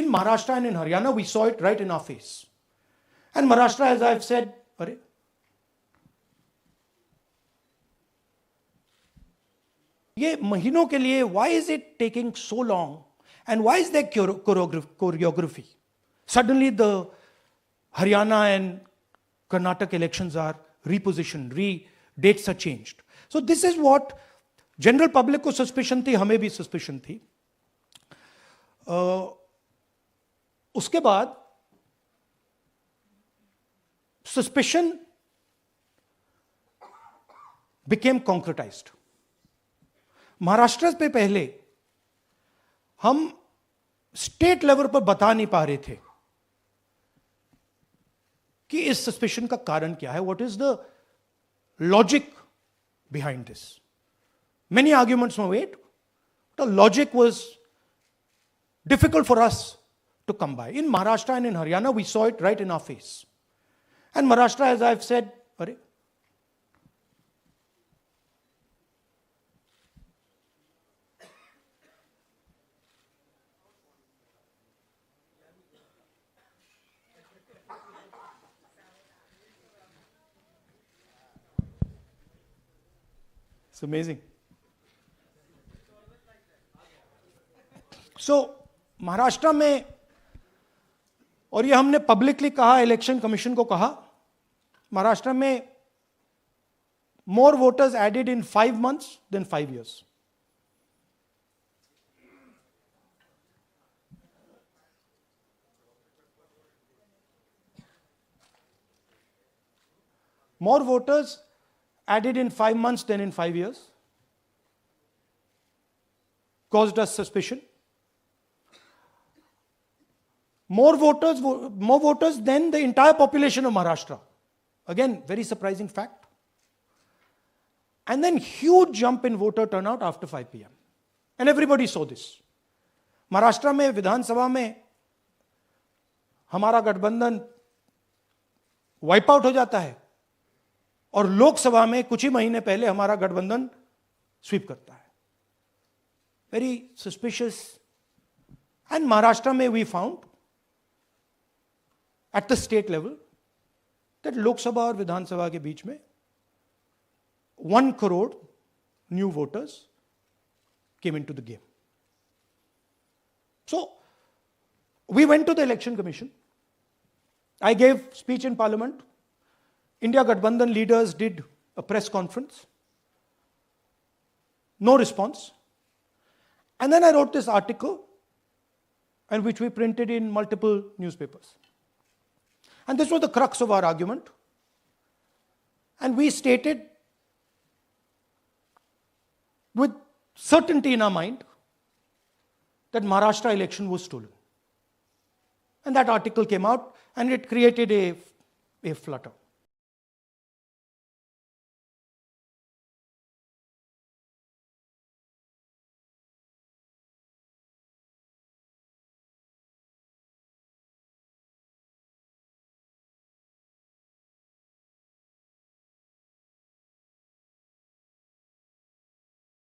In Maharashtra and in Haryana, we saw it right in our face. And Maharashtra, as I've said, ये महीनों के लिए, why is it taking so long? And why is there choreography? Suddenly the Haryana and Karnataka elections are repositioned, dates are changed. So this is what general public को suspicion थी, हमें भी suspicion थी. उसके बाद suspicion became concretized. महाराष्ट्र पे पहले हम स्टेट लेवल पर बता नहीं पा रहे थे कि इस सस्पेशन का कारण क्या है, what is the logic behind this. Many arguments were made, the logic was difficult for us to come by. In Maharashtra and in Haryana, we saw it right in our face. And Maharashtra, as I've said, it's amazing. So, Maharashtra में, और ये हमने publicly कहा, election commission को कहा, महाराष्ट्र में more voters added in 5 months than 5 years. More voters added in 5 months than in 5 years caused us suspicion. More voters than the entire population of Maharashtra. Again, very surprising fact. And then huge jump in voter turnout after 5 p.m. And everybody saw this. Maharashtra में विधानसभा में हमारा गठबंधन wipe out हो जाता है और लोकसभा में कुछ ही महीने पहले हमारा गठबंधन स्वीप करता है. Very suspicious. And Maharashtra में we found at the state level that Lok Sabha और विधान सभा के बीच में 1 crore new voters came into the game. So we went to the election commission. I gave speech in parliament. India Gathbandhan leaders did a press conference. No response. And then I wrote this article, and which we printed in multiple newspapers. And this was the crux of our argument. And we stated with certainty in our mind that Maharashtra election was stolen. And that article came out and it created a flutter.